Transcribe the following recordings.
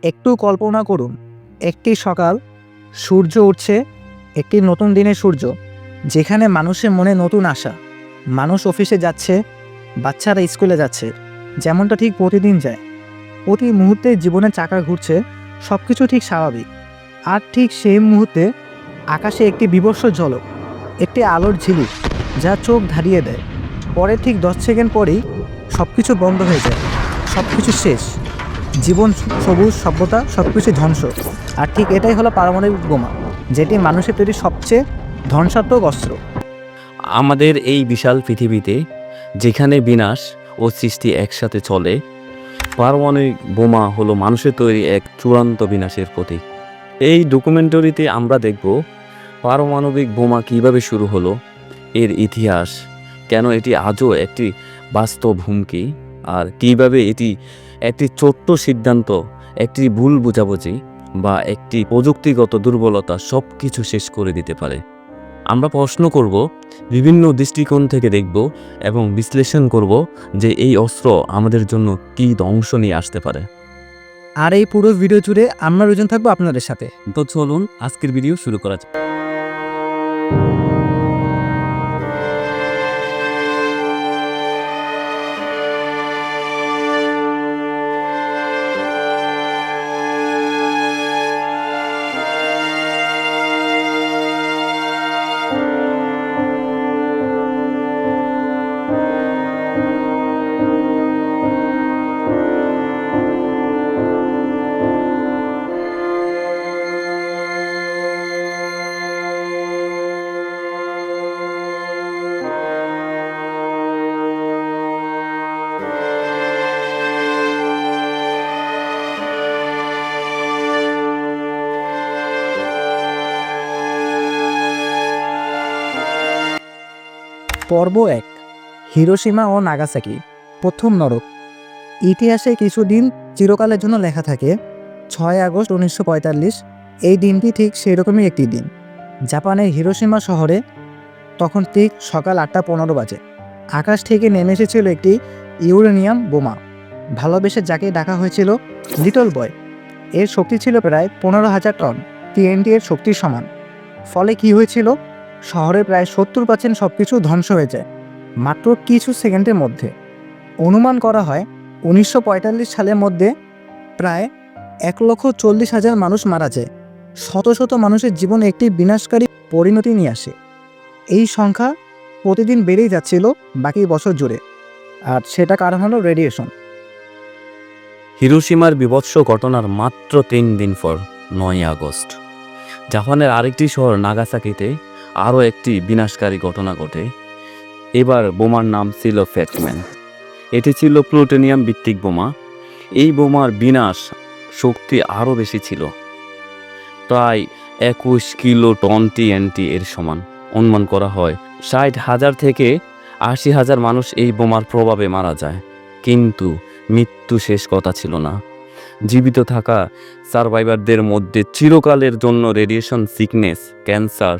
একটু কল্পনা করুন, একটি সকাল, সূর্য উঠছে, একটি নতুন দিনের সূর্য, যেখানে মানুষের মনে নতুন আশা। মানুষ অফিসে যাচ্ছে, বাচ্চারা স্কুলে যাচ্ছে, যেমনটা ঠিক প্রতিদিন যায়। প্রতি মুহূর্তে জীবনের চাকা ঘুরছে, সব কিছু ঠিক স্বাভাবিক। আর ঠিক সেই মুহূর্তে আকাশে একটি বীভৎস ঝলক, একটি আলোর ঝিলিক, যা চোখ ধারিয়ে দেয়। পরে ঠিক 10 সেকেন্ড পরেই সব কিছু বন্ধ হয়ে যায়, সব কিছু শেষ। জীবন, সবুজ, সভ্যতা, সব কিছু ধ্বংস। আর ঠিক এটাই হলো পারমাণবিক বোমা, যেটি মানুষের তৈরি সবচেয়ে ধ্বংসাত্মক অস্ত্র। আমাদের এই বিশাল পৃথিবীতে যেখানে বিনাশ ও সৃষ্টি একসাথে চলে, পারমাণবিক বোমা হলো মানুষের তৈরি এক চূড়ান্ত বিনাশের প্রতীক। এই ডকুমেন্টারিতে আমরা দেখব পারমাণবিক বোমা কিভাবে শুরু হলো, এর ইতিহাস, কেন এটি আজও একটি বাস্তব হুমকি, আর কিভাবে এটি একটি ছোট্ট সিদ্ধান্ত, একটি ভুল বোঝাবুঝি বা একটি প্রযুক্তিগত দুর্বলতা সব কিছু শেষ করে দিতে পারে। আমরা প্রশ্ন করব, বিভিন্ন দৃষ্টিকোণ থেকে দেখব এবং বিশ্লেষণ করব যে এই অস্ত্র আমাদের জন্য কী ধ্বংস নিয়ে আসতে পারে। আর এই পুরো ভিডিও জুড়ে আমরা দুজন থাকবো আপনাদের সাথে। তো চলুন আজকের ভিডিও শুরু করা যাক। পর্ব 1, হিরোশিমা ও নাগাসাকি, প্রথম নরক। ইতিহাসে কিছুদিন চিরকালের জন্য লেখা থাকে। 6 আগস্ট 1945, এই দিনটি ঠিক সেরকমই একটি দিন। জাপানের হিরোশিমা শহরে তখন ঠিক সকাল 8:15 বাজে। আকাশ থেকে নেমে এসেছিল একটি ইউরেনিয়াম বোমা, ভালোবেসে যাকে ডাকা হয়েছিল লিটল বয়। এর শক্তি ছিল প্রায় 15,000 টন, TNT এর শক্তির সমান। ফলে কি হয়েছিল, শহরের প্রায় 70% সব কিছু ধ্বংস হয়ে যায় মাত্র কিছু সেকেন্ডের মধ্যে। অনুমান করা হয় 1945 সালের মধ্যে প্রায় 1,40,000 মানুষ মারা যায়। শত শত মানুষের জীবনে একটি বিনাশকারী পরিণতি নিয়ে আসে। এই সংখ্যা প্রতিদিন বেড়েই যাচ্ছিল বাকি বছর জুড়ে, আর সেটা কারণ হলো রেডিয়েশন। হিরোশিমার বীভৎস ঘটনার মাত্র 3 দিন পর 9 আগস্ট জাপানের আরেকটি শহর নাগাসাকিতে আরও একটি বিনাশকারী ঘটনা ঘটে। এবার বোমার নাম ছিল ফ্যাটম্যান। এটি ছিল প্লুটোনিয়াম ভিত্তিক বোমা। এই বোমার বিনাশ শক্তি আরও বেশি ছিল, প্রায় 21 কিলো টন TNT এর সমান। অনুমান করা হয় 60,000 থেকে 80,000 মানুষ এই বোমার প্রভাবে মারা যায়। কিন্তু মৃত্যু শেষ কথা ছিল না। জীবিত থাকা সার্ভাইভারদের মধ্যে চিরকালের জন্য রেডিয়েশন সিকনেস, ক্যান্সার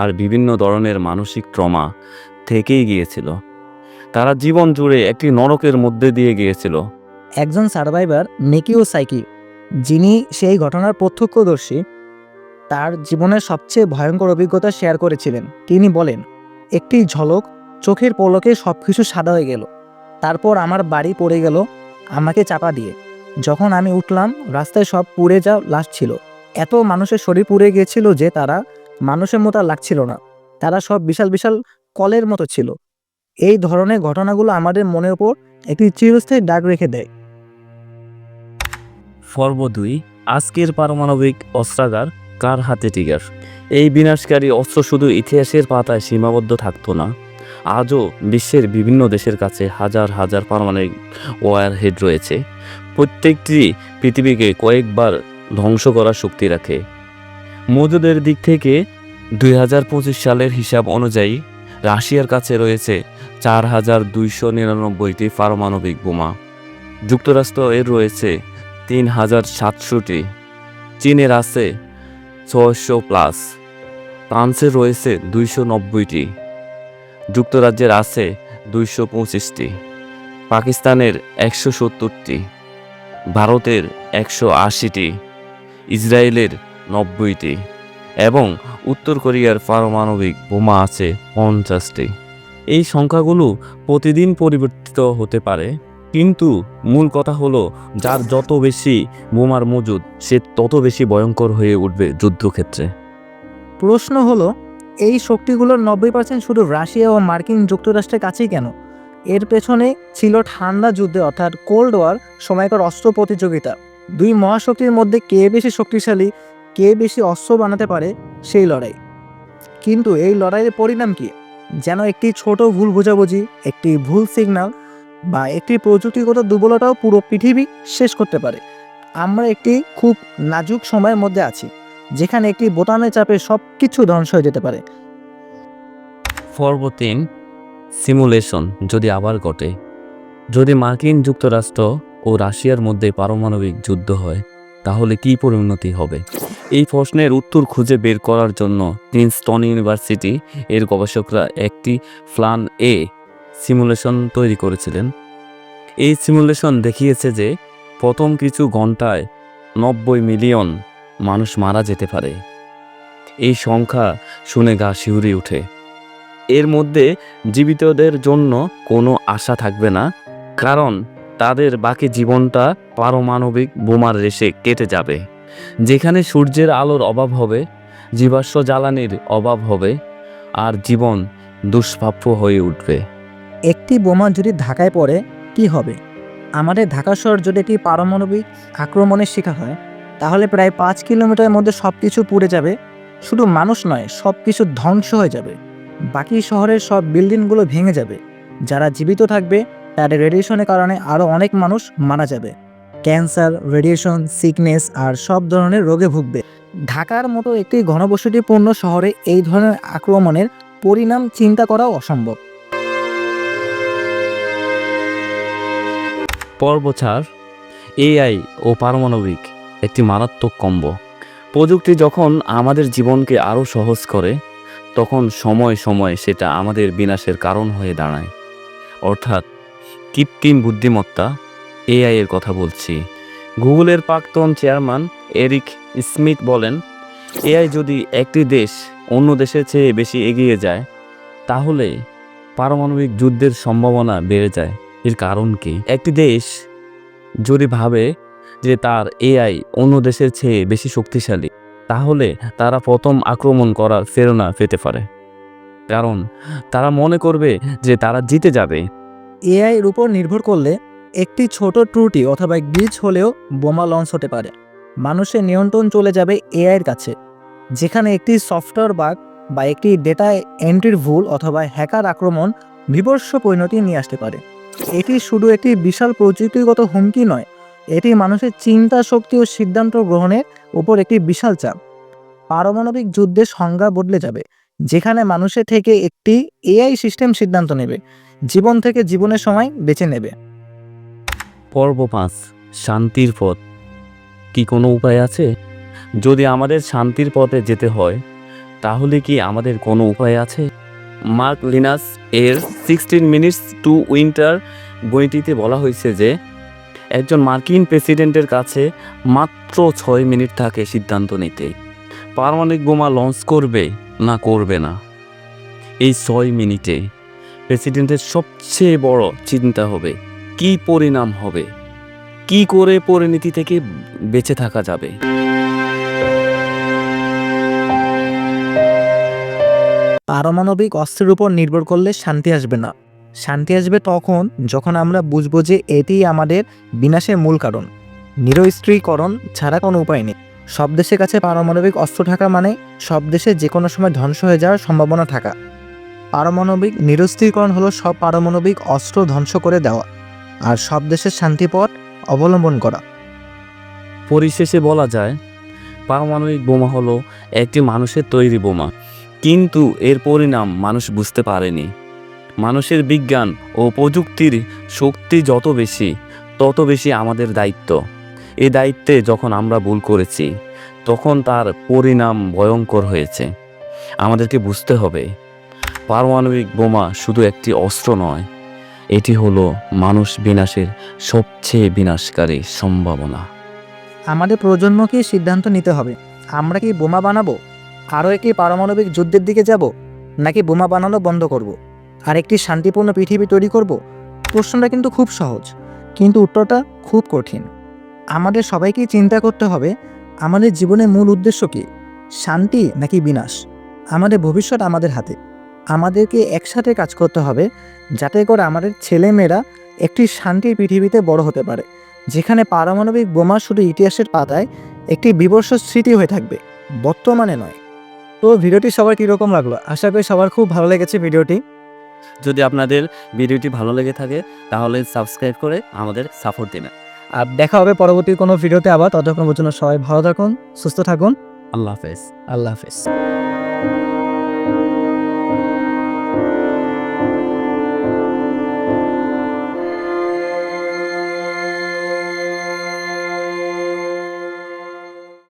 আর বিভিন্ন ধরনের মানসিক ট্রমা থেকেই গিয়েছিল। তারা জীবন জুড়ে একটি নরকের মধ্যে দিয়ে গিয়েছিল। একজন সার্ভাইভার, মিকিও সাইকি, যিনি সেই ঘটনার প্রত্যক্ষদর্শী, তার জীবনের সবচেয়ে ভয়ঙ্কর অভিজ্ঞতা শেয়ার করেছিলেন। তিনি বলেন, একটি ঝলক, চোখের পলকে সব কিছু সাদা হয়ে গেল। তারপর আমার বাড়ি পড়ে গেল আমাকে চাপা দিয়ে। যখন আমি উঠলাম, রাস্তায় সব পুড়ে যাওয়া লাশ ছিল। এত মানুষের শরীর পুড়ে গিয়েছিল যে তারা মানুষের মতো আর লাগছিল না। তারা সব বিশাল বিশাল কলের মতো ছিল। এই ধরনের ঘটনাগুলো আমাদের মনের উপর একটি চিরস্থায়ী দাগ রেখে দেয়। পর্ব 2, আজকের পারমাণবিক অস্ত্রাগার কার হাতে টিগার। এই বিনাশকারী অস্ত্র শুধু ইতিহাসের পাতায় সীমাবদ্ধ থাকতো না, আজও বিশ্বের বিভিন্ন দেশের কাছে হাজার হাজার পারমাণবিক ওয়ারহেড রয়েছে। প্রত্যেকটি পৃথিবীকে কয়েকবার ধ্বংস করার শক্তি রাখে। মজুদের দিক থেকে 2025 সালের হিসাব অনুযায়ী রাশিয়ার কাছে রয়েছে 4,299টি পারমাণবিক বোমা। যুক্তরাষ্ট্র এর রয়েছে 3,700টি, চীনের আছে 600+, ফ্রান্সের রয়েছে 290টি, যুক্তরাজ্যের আছে 225টি, পাকিস্তানের 170টি, ভারতের 180টি, ইসরায়েলের 90টি এবং উত্তর কোরিয়ার পারমাণবিক বোমা আছে 50টি। এই সংখ্যাগুলো প্রতিদিন পরিবর্তিত হতে পারে, কিন্তু মূল কথা হলো যার যত বেশি বোমার মজুদ সে তত বেশি ভয়ঙ্কর হয়ে উঠবে যুদ্ধক্ষেত্রে। প্রশ্ন হলো, এই শক্তিগুলোর 90% শুধু রাশিয়া ও মার্কিন যুক্তরাষ্ট্রের কাছেই কেন? এর পেছনে ছিল ঠান্ডা যুদ্ধে অর্থাৎ কোল্ড ওয়ার সময়কার অস্ত্র প্রতিযোগিতা। দুই মহাশক্তির মধ্যে কে বেশি শক্তিশালী, কে বেশি অস্ত্র বানাতে পারে, সেই লড়াই। কিন্তু এই লড়াইয়ের পরিণাম কি? যেন একটি ছোট ভুল বোঝাবুঝি, একটি ভুল সিগন্যাল বা একটি প্রযুক্তিগত দুর্বলতাও পুরো পৃথিবী শেষ করতে পারে। আমরা একটি খুব নাজুক সময়ের মধ্যে আছি, যেখানে একটি বোতামের চাপে সব কিছু ধ্বংস হয়ে যেতে পারে। পর্ব 3, সিমুলেশন যদি আবার ঘটে। যদি মার্কিন যুক্তরাষ্ট্র ও রাশিয়ার মধ্যে পারমাণবিক যুদ্ধ হয়, তাহলে কী পরিণতি হবে? এই প্রশ্নের উত্তর খুঁজে বের করার জন্য প্রিন্সটন ইউনিভার্সিটি এর গবেষকরা একটি প্ল্যান এ সিমুলেশন তৈরি করেছিলেন। এই সিমুলেশন দেখিয়েছে যে প্রথম কিছু ঘন্টায় 90 মিলিয়ন মানুষ মারা যেতে পারে। এই সংখ্যা শুনে গা শিউরে ওঠে। এর মধ্যে জীবিতদের জন্য কোনো আশা থাকবে না, কারণ তাদের বাকি জীবনটা পারমাণবিক বোমার রেশে কেটে যাবে। যেখানে সূর্যের আলোর অভাব হবে, জীবাশ্ম জ্বালানির অভাব হবে, আর জীবন দুষ্প্রাপ্য হয়ে উঠবে। একটি বোমা যদি ঢাকায় পড়ে কি হবে? আমাদের ঢাকা শহর যদি একটি পারমাণবিক আক্রমণের শিকার হয়, তাহলে প্রায় 5 কিলোমিটারের মধ্যে সব কিছু পুড়ে যাবে। শুধু মানুষ নয়, সব কিছু ধ্বংস হয়ে যাবে। বাকি শহরের সব বিল্ডিংগুলো ভেঙে যাবে। যারা জীবিত থাকবে তাদের রেডিয়েশনের কারণে আরও অনেক মানুষ মারা যাবে। ক্যান্সার, রেডিয়েশন, সিকনেস আর সব ধরনের রোগে ভুগবে। ঢাকার মতো একটি ঘনবসতিপূর্ণ শহরে এই ধরনের আক্রমণের পরিণাম চিন্তা করাও অসম্ভব। পর্ব 4, এআই ও পারমাণবিক একটি মারাত্মক কম্বো। প্রযুক্তি যখন আমাদের জীবনকে আরও সহজ করে, তখন সময় সময় সেটা আমাদের বিনাশের কারণ হয়ে দাঁড়ায়। অর্থাৎ কৃত্রিম বুদ্ধিমত্তা, এআই এর কথা বলছি। গুগলের প্রাক্তন চেয়ারম্যান এরিক স্মিথ বলেন, এআই যদি একটি দেশ অন্য দেশের চেয়ে বেশি এগিয়ে যায়, তাহলে পারমাণবিক যুদ্ধের সম্ভাবনা বেড়ে যায়। এর কারণ কি? একটি দেশ যদি ভাবে যে তার এআই অন্য দেশের চেয়ে বেশি শক্তিশালী, তাহলে তারা প্রথম আক্রমণ করার প্রেরণা পেতে পারে, কারণ তারা মনে করবে যে তারা জিতে যাবে। এআই এর উপর নির্ভর করলে একটি ছোট ত্রুটি অথবা গ্লিচ হলেও বোমা লঞ্চ হতে পারে। মানুষের নিয়ন্ত্রণ চলে যাবে এআইয়ের কাছে, যেখানে একটি সফটওয়্যার বাগ বা একটি ডেটা এন্ট্রির ভুল অথবা হ্যাকার আক্রমণ বিভৎস পরিণতি নিয়ে আসতে পারে। এটি শুধু একটি বিশাল প্রযুক্তিগত হুমকি নয়, এটি মানুষের চিন্তা শক্তি ও সিদ্ধান্ত গ্রহণের উপর একটি বিশাল চাপ। পারমাণবিক যুদ্ধের সংজ্ঞা বদলে যাবে, যেখানে মানুষের থেকে একটি এআই সিস্টেম সিদ্ধান্ত নেবে, জীবন থেকে জীবনের সময় বেছে নেবে। পর্ব 5, শান্তির পথ। কি কোনো উপায় আছে? যদি আমাদের শান্তির পথে যেতে হয়, তাহলে কি আমাদের কোনো উপায় আছে? মার্ক লিনাস এর 16 মিনিটস টু উইন্টার বইটিতে বলা হয়েছে যে একজন মার্কিন প্রেসিডেন্টের কাছে মাত্র 6 মিনিট থাকে সিদ্ধান্ত নিতে, পারমাণবিক বোমা লঞ্চ করবে না করবে না। এই 6 মিনিটে প্রেসিডেন্টের সবচেয়ে বড় চিন্তা হবে কি পরিণাম হবে, কি করে পরিণতি থেকে বেঁচে থাকা যাবে। পারমাণবিক অস্ত্রের উপর নির্ভর করলে শান্তি আসবে না। শান্তি আসবে তখন যখন আমরা বুঝবো যে এটিই আমাদের বিনাশের মূল কারণ। নিরস্ত্রীকরণ ছাড়া কোনো উপায় নেই। সব দেশের কাছে পারমাণবিক অস্ত্র থাকা মানে সব দেশে যে কোনো সময় ধ্বংস হয়ে যাওয়ার সম্ভাবনা থাকা। পারমাণবিক নিরস্ত্রীকরণ হলো সব পারমাণবিক অস্ত্র ধ্বংস করে দেওয়া আর সব দেশের শান্তিপথ অবলম্বন করা। পরিশেষে বলা যায়, পারমাণবিক বোমা হলো একটি মানুষের তৈরি বোমা, কিন্তু এর পরিণাম মানুষ বুঝতে পারেনি। মানুষের বিজ্ঞান ও প্রযুক্তির শক্তি যত বেশি, তত বেশি আমাদের দায়িত্ব। এই দায়িত্বে যখন আমরা ভুল করেছি, তখন তার পরিণাম ভয়ঙ্কর হয়েছে। আমাদেরকে বুঝতে হবে, পারমাণবিক বোমা শুধু একটি অস্ত্র নয়, এটি হলো মানুষ বিনাশের সবচেয়ে বিনাশকারী সম্ভাবনা। আমাদের প্রজন্মকে সিদ্ধান্ত নিতে হবে, আমরা কি বোমা বানাবো, আরও একটি পারমাণবিক যুদ্ধের দিকে যাব, নাকি বোমা বানানো বন্ধ করব, আর একটি শান্তিপূর্ণ পৃথিবী তৈরি করব? প্রশ্নটা কিন্তু খুব সহজ, কিন্তু উত্তরটা খুব কঠিন। আমাদের সবাইকেই চিন্তা করতে হবে, আমাদের জীবনের মূল উদ্দেশ্য কী, শান্তি নাকি বিনাশ? আমাদের ভবিষ্যৎ আমাদের হাতে। আমাদেরকে একসাথে কাজ করতে হবে, যাতে করে আমাদের ছেলেমেয়েরা একটি শান্তির পৃথিবীতে বড় হতে পারে, যেখানে পারমাণবিক বোমা শুধু ইতিহাসের পাতায় একটি বিবর্ষ স্মৃতি হয়ে থাকবে, বর্তমানে নয়। তো ভিডিওটি সবার কীরকম লাগলো? আশা করি সবার খুব ভালো লেগেছে ভিডিওটি। যদি আপনাদের ভিডিওটি ভালো লেগে থাকে তাহলে সাবস্ক্রাইব করে আমাদের সাপোর্ট দিবেন। আর দেখা হবে পরবর্তী কোনো ভিডিওতে আবার। ততক্ষণ পর্যন্ত সবাই ভালো থাকুন, সুস্থ থাকুন। আল্লাহ হাফেজ। আল্লাহ হাফেজ।